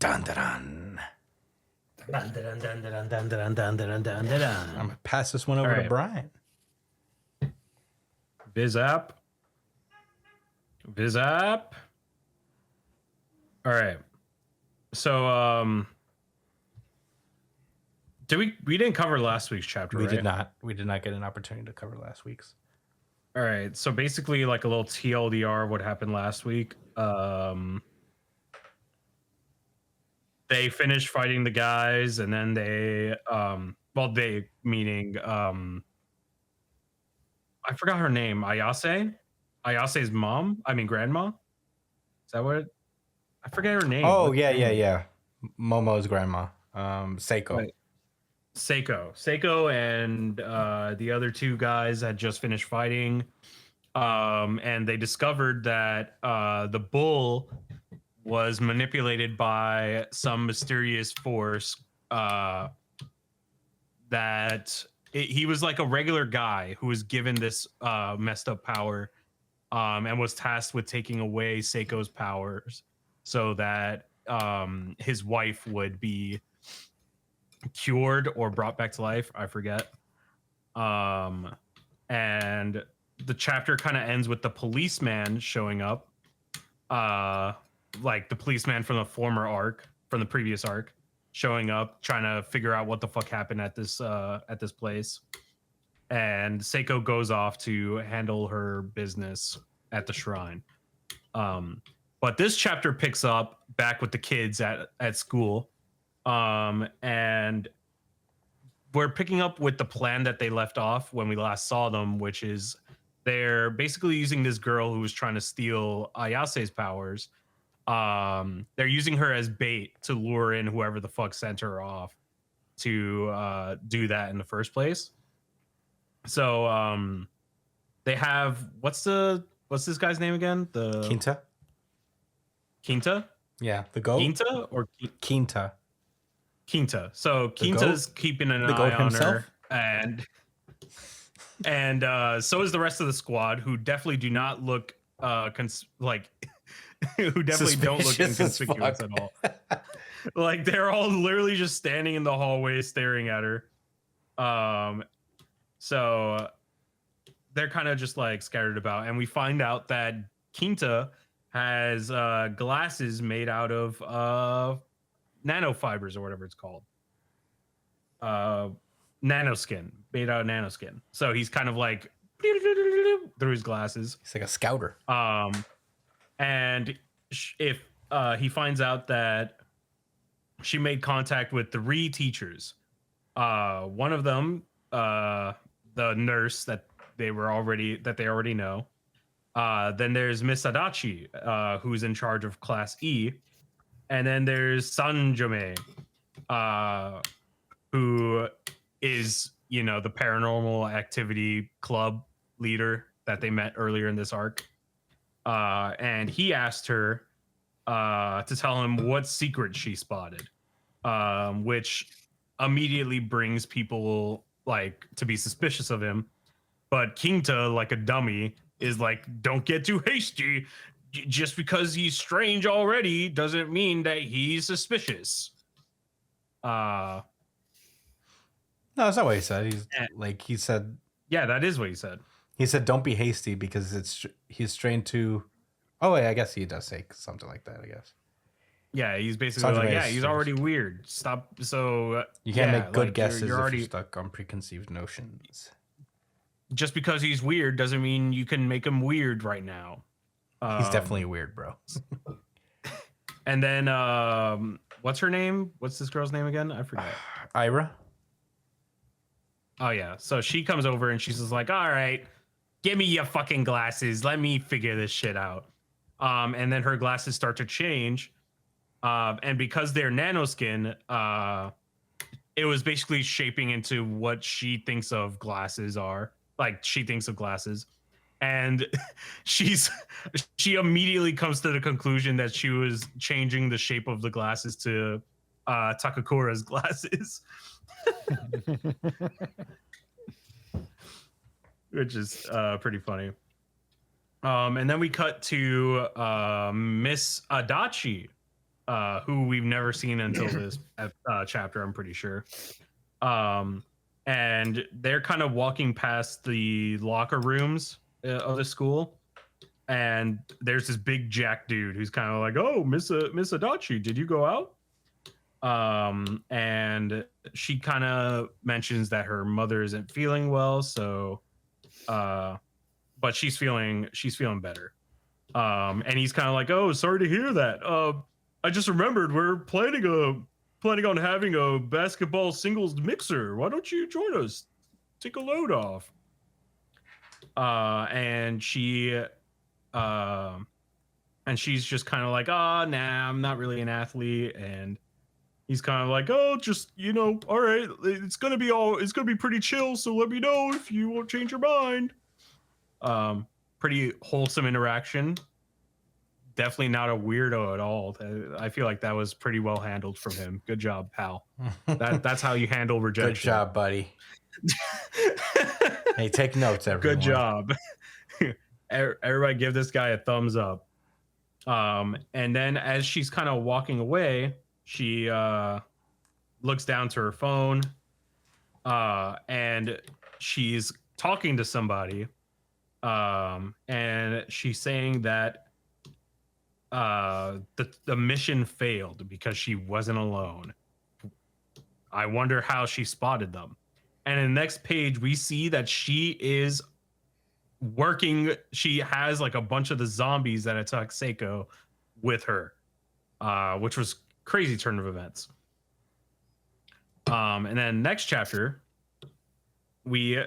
Dandadan. I'm I'm gonna pass this one over to Brian. Viz app. All right. So we didn't cover last week's chapter, We right? did not. We did not get an opportunity to cover last week's. All right. So basically, like a little TLDR, what happened last week. They finished fighting the guys, and then they they meaning I forgot her name. Ayase's mom. I mean grandma. Is that what? I forget her name. Oh, What's her name? yeah. Momo's grandma, Seiko. Right. Seiko and the other two guys had just finished fighting, and they discovered that the bull was manipulated by some mysterious force he was like a regular guy who was given this messed up power and was tasked with taking away Seiko's powers so that his wife would be cured or brought back to life. I forget. And the chapter kind of ends with the policeman showing up, like the policeman from the former arc, from the previous arc, showing up, trying to figure out what the fuck happened at this place. And Seiko goes off to handle her business at the shrine. But this chapter picks up back with the kids at school. And we're picking up with the plan that they left off when we last saw them, which is they're basically using this girl who was trying to steal Ayase's powers. They're using her as bait to lure in whoever the fuck sent her off to do that in the first place. So they have what's this guy's name again? The Quinta? Yeah, the goat. Quinta or Quinta. So Quinta's keeping an eye on her, and so is the rest of the squad, who definitely do not look who definitely don't look inconspicuous at all. Like they're all literally just standing in the hallway staring at her. So they're kind of just like scattered about, and we find out that Quinta has glasses made out of nanofibers or whatever it's called. Nanoskin, made out of nanoskin. So he's kind of like through his glasses. He's like a scouter. And if he finds out that she made contact with 3 teachers, one of them, the nurse that they already know. Then there's Miss Adachi, who's in charge of Class E. And then there's Sanjome, who is, the paranormal activity club leader that they met earlier in this arc. And he asked her to tell him what secret she spotted, which immediately brings people like to be suspicious of him. But Quinta, like a dummy, is like, don't get too hasty. Just because he's strange already doesn't mean that he's suspicious. No, that's not what he said. He said. Yeah, that is what he said. He said, "Don't be hasty because he's trained to." Oh wait, I guess he does say something like that. I guess. Yeah, he's basically he's already weird. Stop. So you can't make good guesses if you're stuck on preconceived notions. Just because he's weird doesn't mean you can make him weird right now. He's definitely weird, bro. And then what's her name? What's this girl's name again? I forget. Ira. Oh yeah. So she comes over and she's just like, all right, give me your fucking glasses. Let me figure this shit out. And then her glasses start to change. And because they're nanoskin, it was basically shaping into what she thinks of glasses are. Like she thinks of glasses. And she immediately comes to the conclusion that she was changing the shape of the glasses to Takakura's glasses. Which is pretty funny. And then we cut to Miss Adachi, who we've never seen until this chapter, I'm pretty sure. And they're kind of walking past the locker rooms of the school, and there's this big jack dude who's kind of like, "Oh, Miss Adachi, did you go out?" And she kind of mentions that her mother isn't feeling well, so but she's feeling better. And he's kind of like, "Oh, sorry to hear that. I just remembered we're planning on having a basketball singles mixer. Why don't you join us? Take a load off." And she's just kind of like, "Oh, nah, I'm not really an athlete." And he's kind of like, "Oh, just, all right, it's gonna be pretty chill, so let me know if you won't change your mind." Pretty wholesome interaction. Definitely not a weirdo at all. I feel like that was pretty well handled from him. Good job, pal. That's how you handle rejection. Good job, buddy. Hey, take notes, everyone. Good job. Everybody give this guy a thumbs up. And then as she's kind of walking away, she looks down to her phone, and she's talking to somebody, and she's saying that the mission failed because she wasn't alone. I wonder how she spotted them. And in the next page, we see that she is working. She has like a bunch of the zombies that attack Seiko with her, which was crazy turn of events. And then next chapter, we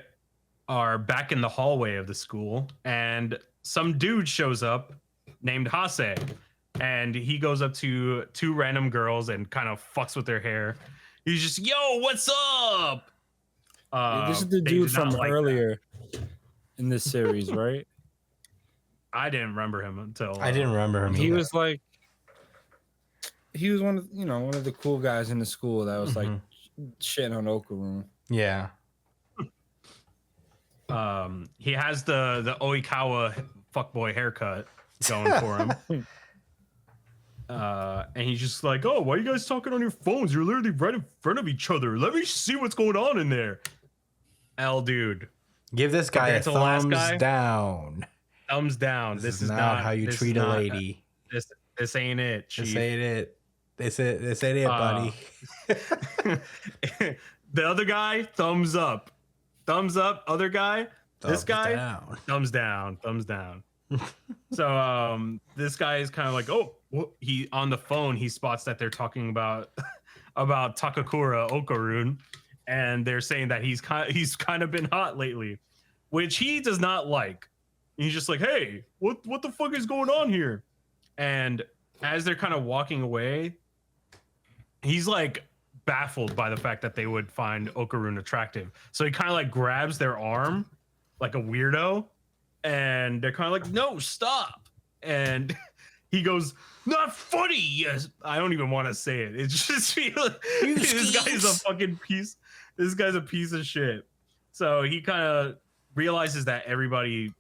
are back in the hallway of the school, and some dude shows up named Hase, and he goes up to two random girls and kind of fucks with their hair. He's just, "Yo, what's up?" This is the dude from earlier in this series, right? I didn't remember him until I didn't remember him. He was one of one of the cool guys in the school that was like shitting on Okarun. Yeah. He has the Oikawa fuckboy haircut going for him. And he's just like, "Oh, why are you guys talking on your phones? You're literally right in front of each other. Let me see what's going on in there." Dude. Give this guy a thumbs down. Thumbs down. This is not how you treat a lady. This ain't it. This ain't it. This ain't it, buddy. The other guy, thumbs up. Thumbs up. Other guy, this guy, down. thumbs down. Thumbs down. So this guy is kind of like, "Oh, he on the phone, he spots that they're talking about Takakura Okarun, and they're saying that he's kind of been hot lately, which he does not like. He's just like, "Hey, what the fuck is going on here?" And as they're kind of walking away, he's like baffled by the fact that they would find Okarun attractive. So he kind of like grabs their arm like a weirdo, and they're kind of like, "No, stop." And he goes, "Not funny." Yes, I don't even want to say it. It's just this guy's a fucking piece. This guy's a piece of shit. So he kind of realizes that everybody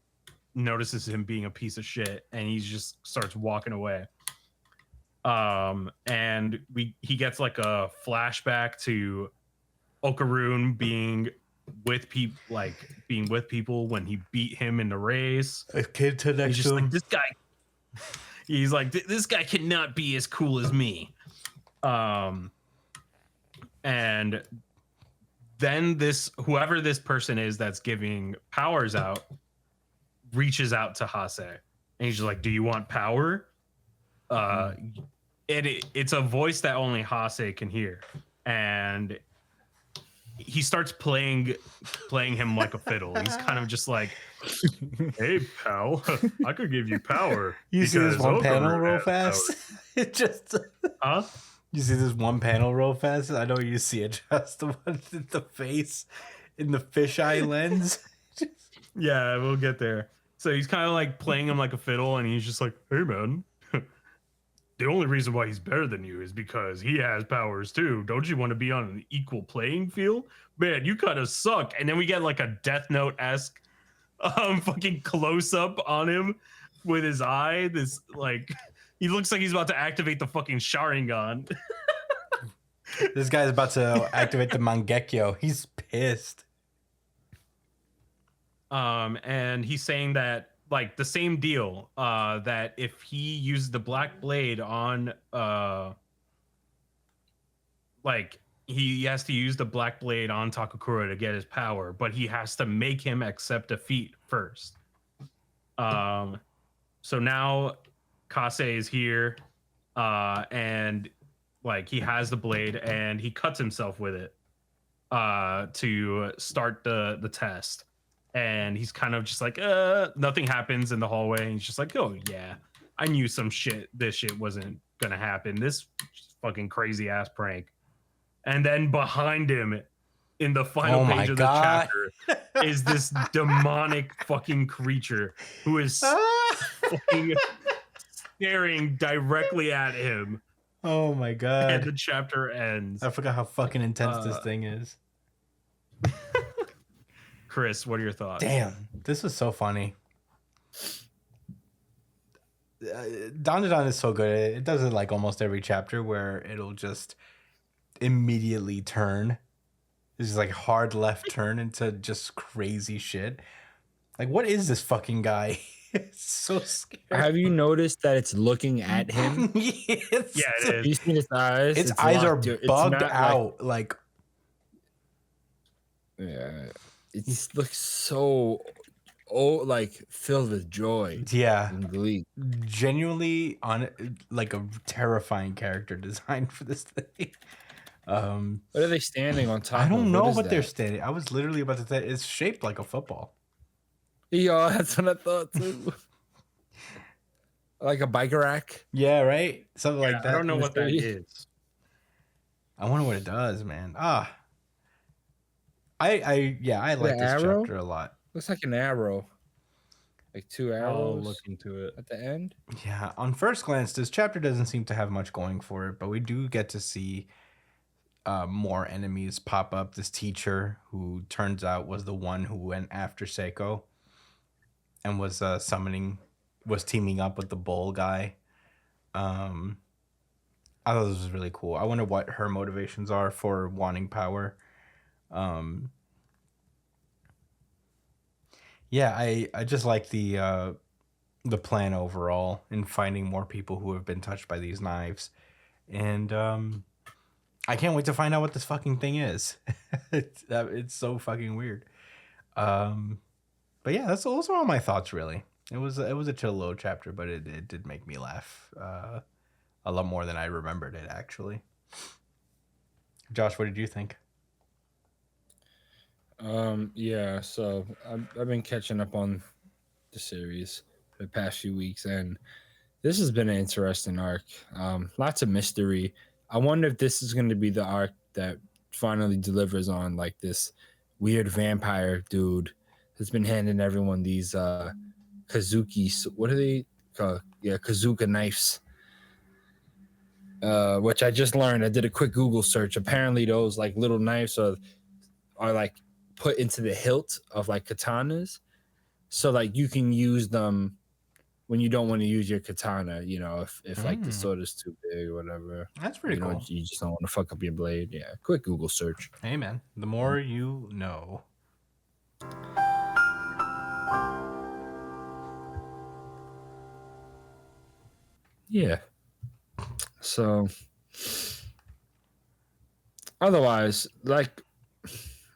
notices him being a piece of shit, and he just starts walking away. And he gets like a flashback to Okarun being with people when he beat him in the race. A kid to next to him. Like, this guy. He's like, "This guy cannot be as cool as me." And then whoever this person is that's giving powers out reaches out to Hase, and he's just like, "Do you want power?" It's a voice that only Hase can hear, and he starts playing him like a fiddle. He's kind of just like, "Hey, pal, I could give you power." You see this one panel real fast? It just huh? You see this one panel real fast? I know you see it, just the one in the face in the fisheye lens. Yeah, we'll get there. So he's kind of like playing him like a fiddle, and he's just like, "Hey, man, the only reason why he's better than you is because he has powers too. Don't you want to be on an equal playing field? Man, you kind of suck." And then we get like a Death Note-esque fucking close up on him with his eye, this like He looks like he's about to activate the fucking Sharingan. This guy's about to activate the Mangekyo. He's pissed. And he's saying that like the same deal, that if he used the Black Blade on like he has to use the Black Blade on Takakura to get his power, but he has to make him accept defeat first. So now Kase is here, and like he has the blade and he cuts himself with it to start the test. And he's kind of just like, nothing happens in the hallway. And he's just like, oh yeah, I knew this shit wasn't gonna happen. This fucking crazy ass prank. And then behind him in the final page of the chapter is this demonic fucking creature who is fucking staring directly at him. Oh my god. And the chapter ends. I forgot how fucking intense this thing is. Chris, what are your thoughts? Damn, this is so funny. Dandadan is so good. It does it like almost every chapter where it'll just immediately turn. This is like hard left turn into just crazy shit. Like, what is this fucking guy? It's so scary. Have you noticed that it's looking at him? Yes. Yeah, it is. You seen its eyes? Its eyes are bugged out. Like, yeah, it looks so, like filled with joy. Yeah, and glee. Genuinely on like a terrifying character design for this thing. What are they standing on top? I don't know what that? they're standing. I was literally about to say it's shaped like a football. Yeah, that's what I thought too. Like a biker rack. Yeah, right. Something like that. I don't know what that is. I wonder what it does, man. I like this chapter a lot. Looks like an arrow. Like two arrows. I'll look into it at the end. Yeah, on first glance, this chapter doesn't seem to have much going for it, but we do get to see more enemies pop up. This teacher, who turns out was the one who went after Seiko and was teaming up with the bull guy. I thought this was really cool. I wonder what her motivations are for wanting power. Yeah, I just like the plan overall in finding more people who have been touched by these knives. And I can't wait to find out what this fucking thing is. It's so fucking weird. But yeah, those are all my thoughts really. It was a chill little chapter, but it did make me laugh a lot more than I remembered it actually. Josh, what did you think? Yeah, so I've been catching up on the series for the past few weeks, and this has been an interesting arc. Lots of mystery. I wonder if this is going to be the arc that finally delivers on like this weird vampire dude that's been handing everyone these Kazuki. What are they? Kazuka knives. Which I just learned. I did a quick Google search. Apparently, those like little knives are like put into the hilt of like katanas, so like you can use them when you don't want to use your katana, you know, if like the sword is too big or whatever. That's pretty cool. You just don't want to fuck up your blade. Yeah, quick Google search. Hey man, the more you know. Yeah. So otherwise, like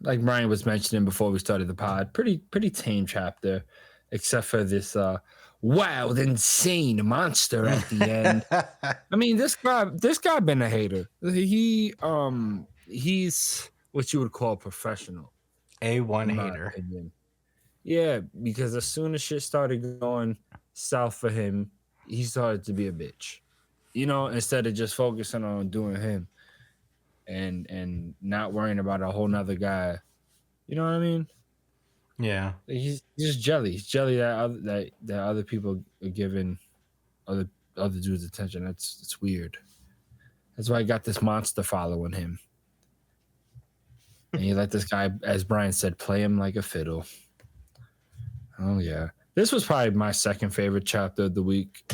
Brian was mentioning before we started the pod, pretty tame chapter, except for this wild, insane monster at the end. I mean, this guy been a hater. He's what you would call professional. A1 hater. Opinion. Yeah, because as soon as shit started going south for him, he started to be a bitch. You know, instead of just focusing on doing him and not worrying about a whole nother guy. You know what I mean? Yeah. He's just jelly. He's jelly that other people are giving other dudes attention. It's weird. That's why I got this monster following him. And you let this guy, as Brian said, play him like a fiddle. Oh yeah. This was probably my second favorite chapter of the week.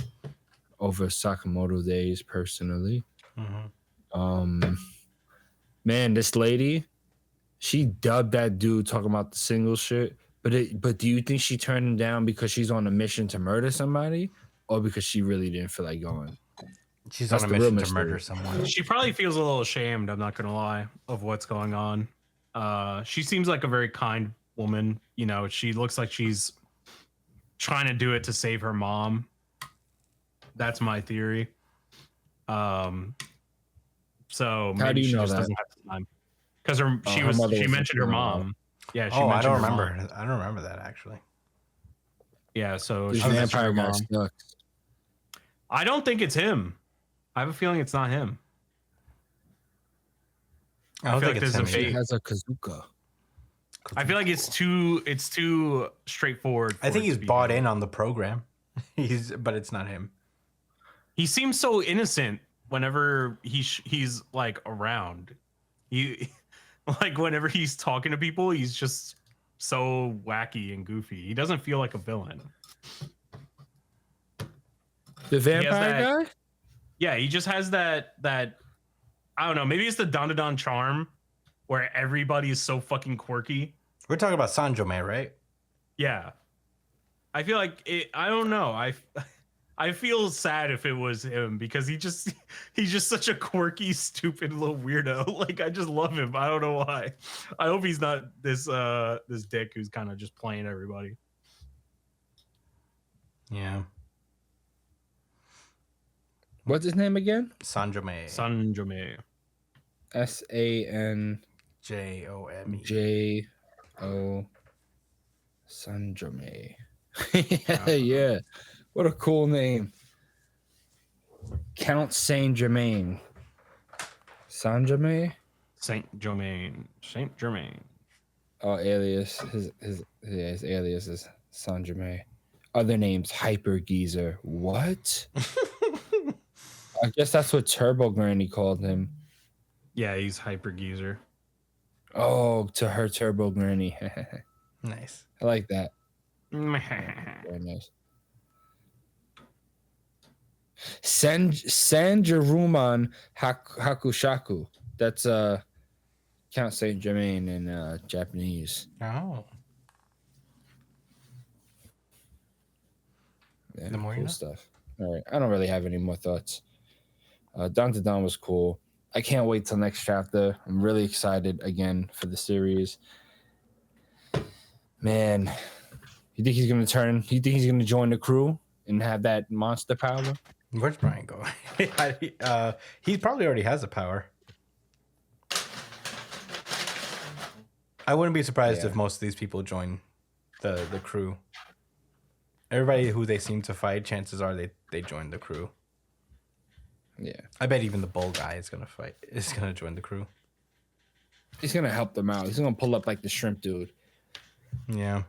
over Sakamoto Days personally. Mhm. Man, this lady, she dubbed that dude talking about the single shit. But do you think she turned him down because she's on a mission to murder somebody, or because she really didn't feel like going? She's That's on a the real mission to mystery. murder someone. She probably feels a little ashamed, I'm not gonna lie, of what's going on. She seems like a very kind woman. You know, she looks like she's trying to do it to save her mom. That's my theory. So How do maybe you she know just that? doesn't have the time because her mother she was mentioned her fucking alive. mom. Yeah, she Oh, I mentioned don't her remember. mom. I don't remember that actually. Yeah, so This she mentioned vampire her guy mom. sucks. I don't think it's him. I have a feeling it's not him. I don't feel think like it's there's a him She fake. either. has a kazooka. I feel like it's too straightforward. I think it he's to be bought him. in on the program. But it's not him. He seems so innocent whenever he's like around. He like whenever he's talking to people, he's just so wacky and goofy. He doesn't feel like a villain. The vampire that- guy? Yeah, he just has that I don't know, maybe it's the Dandadan charm where everybody is so fucking quirky. We're talking about Sanjome, right? Yeah. I feel like I don't know. I feel sad if it was him because he's just such a quirky, stupid little weirdo. Like I just love him. I don't know why. I hope he's not this dick who's kind of just playing everybody. Yeah. What's his name again? Sanjome. Sanjome. SANJO. Jome. Sanjome. Yeah. What a cool name. Count Saint Germain. Sanjame? Saint Germain. Saint Germain. Oh, alias. His alias is Sanjame. Other names, Hyper Geezer. What? I guess that's what Turbo Granny called him. Yeah, he's hyper geezer. Oh, to her Turbo Granny. Nice. I like that. That's Very nice. Sanjaruman Hakushaku. That's Count Saint Germain in Japanese. Oh. Yeah, The more you cool know. stuff. All right, I don't really have any more thoughts. Dandadan was cool. I can't wait till next chapter. I'm really excited again for the series. Man, you think he's gonna turn? You think he's gonna join the crew and have that monster power? Where's Brian going? He probably already has the power. I wouldn't be surprised Yeah. if most of these people join the crew. Everybody who they seem to fight, chances are they join the crew. Yeah, I bet even the bull guy is gonna join the crew. he's gonna help them out. He's gonna pull up like the shrimp dude. Yeah.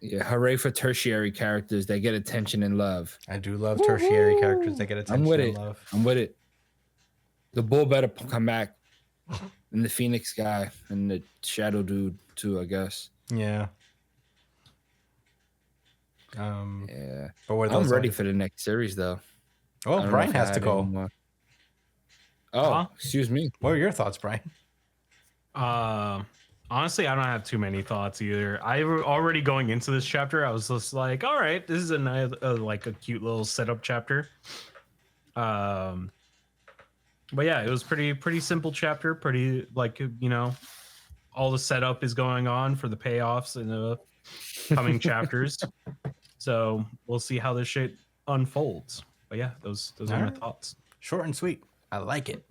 Yeah, hooray for tertiary characters that get attention and love. I do love tertiary characters that get attention I'm with and it. love. I'm with it. The bull better come back, and the Phoenix guy and the Shadow dude too, I guess. Yeah. Yeah, But what are I'm those ready others? for the next series though. I Oh, don't know Brian if I has to have go. any more. Oh, Huh? excuse me. What are your thoughts, Brian? Honestly, I don't have too many thoughts either. I were already going into this chapter. I was just like, all right, this is like a cute little setup chapter. But yeah, it was pretty simple chapter. Pretty like all the setup is going on for the payoffs in the coming chapters. So we'll see how this shit unfolds. But yeah, those are my Alright. thoughts. Short and sweet. I like it.